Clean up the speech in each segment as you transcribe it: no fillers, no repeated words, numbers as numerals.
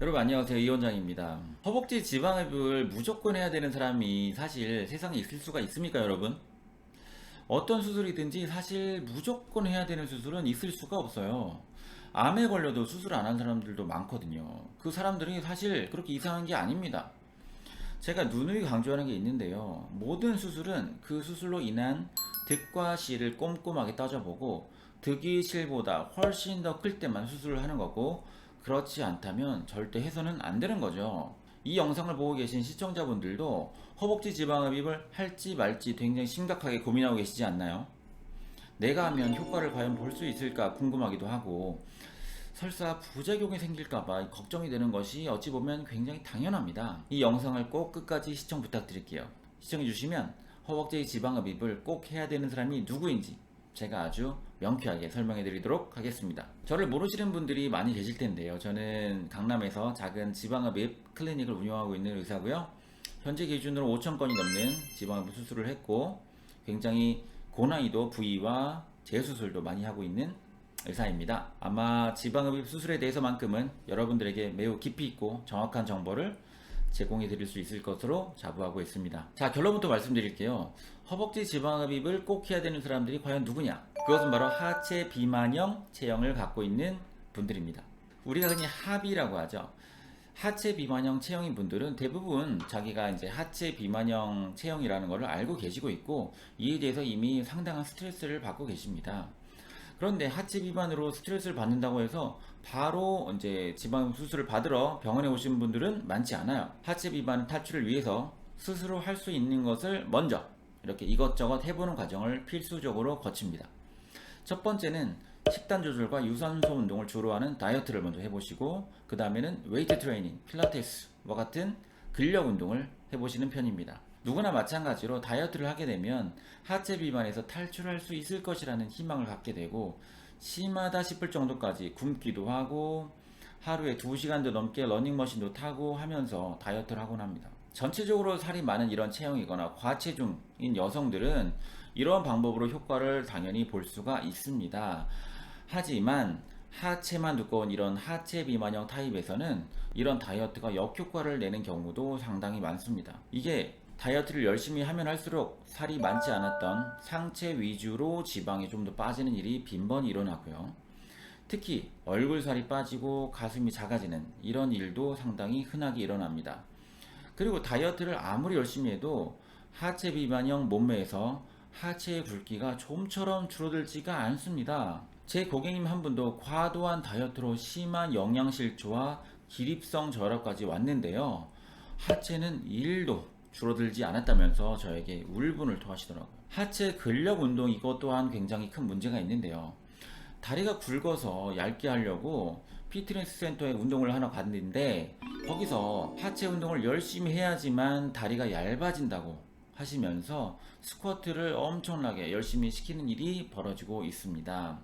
여러분 안녕하세요, 이 원장입니다. 허벅지 지방흡입을 무조건 해야 되는 사람이 사실 세상에 있을 수가 있습니까, 여러분? 어떤 수술이든지 사실 무조건 해야 되는 수술은 있을 수가 없어요. 암에 걸려도 수술 안 한 사람들도 많거든요. 그 사람들이 사실 그렇게 이상한 게 아닙니다. 제가 누누이 강조하는 게 있는데요. 모든 수술은 그 수술로 인한 득과 실을 꼼꼼하게 따져보고 득이 실보다 훨씬 더 클 때만 수술을 하는 거고, 그렇지 않다면 절대 해서는 안 되는 거죠. 이 영상을 보고 계신 시청자분들도 허벅지 지방흡입을 할지 말지 굉장히 심각하게 고민하고 계시지 않나요? 내가 하면 효과를 과연 볼 수 있을까 궁금하기도 하고, 설사 부작용이 생길까봐 걱정이 되는 것이 어찌 보면 굉장히 당연합니다. 이 영상을 꼭 끝까지 시청 부탁드릴게요. 시청해주시면 허벅지 지방흡입을 꼭 해야 되는 사람이 누구인지 제가 아주 명쾌하게 설명해 드리도록 하겠습니다. 저를 모르시는 분들이 많이 계실 텐데요. 저는 강남에서 작은 지방흡입 클리닉을 운영하고 있는 의사고요. 현재 기준으로 5,000건이 넘는 지방흡입 수술을 했고, 굉장히 고난이도 부위와 재수술도 많이 하고 있는 의사입니다. 아마 지방흡입 수술에 대해서만큼은 여러분들에게 매우 깊이 있고 정확한 정보를 제공해 드릴 수 있을 것으로 자부하고 있습니다. 자, 결론부터 말씀드릴게요. 허벅지 지방흡입을 꼭 해야 되는 사람들이 과연 누구냐? 그것은 바로 하체 비만형 체형을 갖고 있는 분들입니다. 우리가 흔히 하비라고 하죠. 하체 비만형 체형인 분들은 대부분 자기가 이제 하체 비만형 체형이라는 것을 알고 계시고 있고, 이에 대해서 이미 상당한 스트레스를 받고 계십니다. 그런데 하체 비만으로 스트레스를 받는다고 해서 바로 이제 지방 수술을 받으러 병원에 오신 분들은 많지 않아요. 하체 비만 탈출을 위해서 스스로 할 수 있는 것을 먼저 이렇게 이것저것 해보는 과정을 필수적으로 거칩니다. 첫 번째는 식단 조절과 유산소 운동을 주로 하는 다이어트를 먼저 해보시고, 그 다음에는 웨이트 트레이닝, 필라테스와 같은 근력 운동을 해보시는 편입니다. 누구나 마찬가지로 다이어트를 하게 되면 하체 비만에서 탈출할 수 있을 것이라는 희망을 갖게 되고, 심하다 싶을 정도까지 굶기도 하고 하루에 2시간도 넘게 러닝머신도 타고 하면서 다이어트를 하곤 합니다. 전체적으로 살이 많은 이런 체형이거나 과체중인 여성들은 이런 방법으로 효과를 당연히 볼 수가 있습니다. 하지만 하체만 두꺼운 이런 하체 비만형 타입에서는 이런 다이어트가 역효과를 내는 경우도 상당히 많습니다. 이게 다이어트를 열심히 하면 할수록 살이 많지 않았던 상체 위주로 지방이 좀 더 빠지는 일이 빈번히 일어나고요. 특히 얼굴살이 빠지고 가슴이 작아지는 이런 일도 상당히 흔하게 일어납니다. 그리고 다이어트를 아무리 열심히 해도 하체 비만형 몸매에서 하체의 굵기가 좀처럼 줄어들지가 않습니다. 제 고객님 한 분도 과도한 다이어트로 심한 영양실조와 기립성 저하까지 왔는데요. 하체는 1도 줄어들지 않았다면서 저에게 울분을 토하시더라고요. 하체 근력 운동, 이것 또한 굉장히 큰 문제가 있는데요. 다리가 굵어서 얇게 하려고 피트니스 센터에 운동을 하나 갔는데, 거기서 하체 운동을 열심히 해야지만 다리가 얇아진다고 하시면서 스쿼트를 엄청나게 열심히 시키는 일이 벌어지고 있습니다.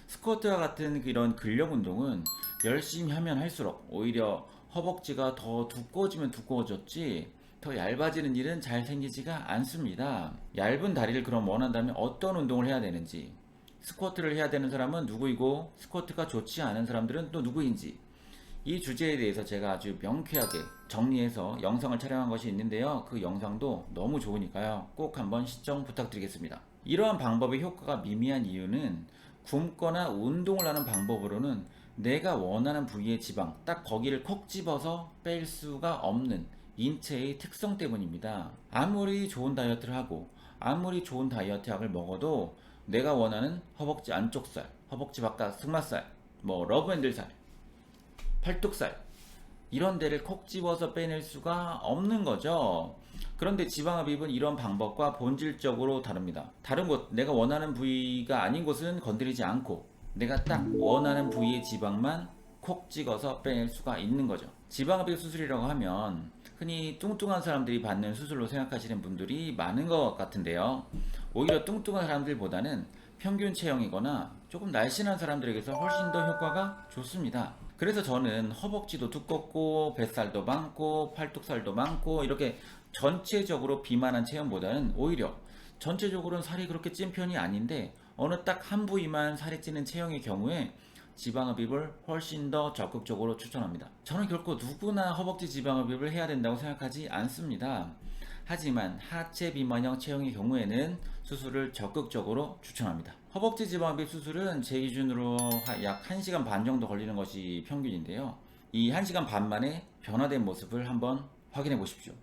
스쿼트와 같은 이런 근력 운동은 열심히 하면 할수록 오히려 허벅지가 더 두꺼워지면 두꺼워졌지 더 얇아지는 일은 잘 생기지가 않습니다. 얇은 다리를 그럼 원한다면 어떤 운동을 해야 되는지, 스쿼트를 해야 되는 사람은 누구이고 스쿼트가 좋지 않은 사람들은 또 누구인지, 이 주제에 대해서 제가 아주 명쾌하게 정리해서 영상을 촬영한 것이 있는데요. 그 영상도 너무 좋으니까요, 꼭 한번 시청 부탁드리겠습니다. 이러한 방법의 효과가 미미한 이유는 굶거나 운동을 하는 방법으로는 내가 원하는 부위의 지방, 딱 거기를 콕 집어서 뺄 수가 없는 인체의 특성 때문입니다. 아무리 좋은 다이어트를 하고 아무리 좋은 다이어트 약을 먹어도 내가 원하는 허벅지 안쪽살, 허벅지 바깥 승마살, 러브핸들살, 팔뚝살, 이런 데를 콕 집어서 빼낼 수가 없는 거죠. 그런데 지방흡입은 이런 방법과 본질적으로 다릅니다. 다른 곳, 내가 원하는 부위가 아닌 곳은 건드리지 않고 내가 딱 원하는 부위의 지방만 콕 찍어서 빼낼 수가 있는 거죠. 지방흡입 수술이라고 하면 흔히 뚱뚱한 사람들이 받는 수술로 생각하시는 분들이 많은 것 같은데요. 오히려 뚱뚱한 사람들보다는 평균 체형이거나 조금 날씬한 사람들에게서 훨씬 더 효과가 좋습니다. 그래서 저는 허벅지도 두껍고 뱃살도 많고 팔뚝살도 많고 이렇게 전체적으로 비만한 체형보다는 오히려 전체적으로는 살이 그렇게 찐 편이 아닌데 어느 딱 한 부위만 살이 찌는 체형의 경우에 지방흡입을 훨씬 더 적극적으로 추천합니다. 저는 결코 누구나 허벅지 지방흡입을 해야 된다고 생각하지 않습니다. 하지만 하체 비만형 체형의 경우에는 수술을 적극적으로 추천합니다. 허벅지 지방흡입 수술은 제 기준으로 약 1시간 반 정도 걸리는 것이 평균인데요. 이 1시간 반 만에 변화된 모습을 한번 확인해 보십시오.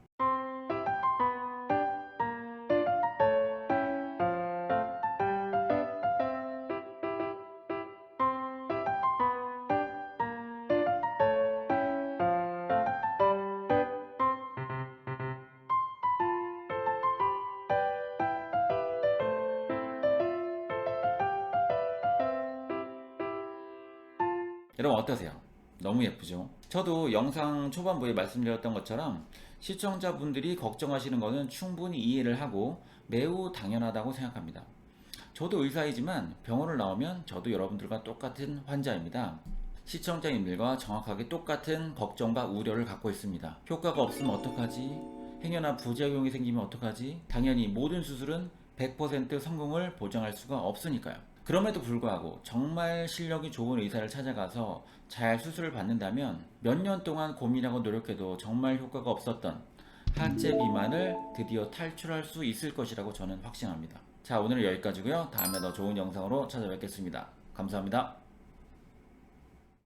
여러분 어떠세요? 너무 예쁘죠? 저도 영상 초반부에 말씀드렸던 것처럼 시청자분들이 걱정하시는 것은 충분히 이해를 하고 매우 당연하다고 생각합니다. 저도 의사이지만 병원을 나오면 저도 여러분들과 똑같은 환자입니다. 시청자님들과 정확하게 똑같은 걱정과 우려를 갖고 있습니다. 효과가 없으면 어떡하지? 행여나 부작용이 생기면 어떡하지? 당연히 모든 수술은 100% 성공을 보장할 수가 없으니까요. 그럼에도 불구하고 정말 실력이 좋은 의사를 찾아가서 잘 수술을 받는다면 몇 년 동안 고민하고 노력해도 정말 효과가 없었던 하체 비만을 드디어 탈출할 수 있을 것이라고 저는 확신합니다. 자, 오늘은 여기까지고요. 다음에 더 좋은 영상으로 찾아뵙겠습니다. 감사합니다.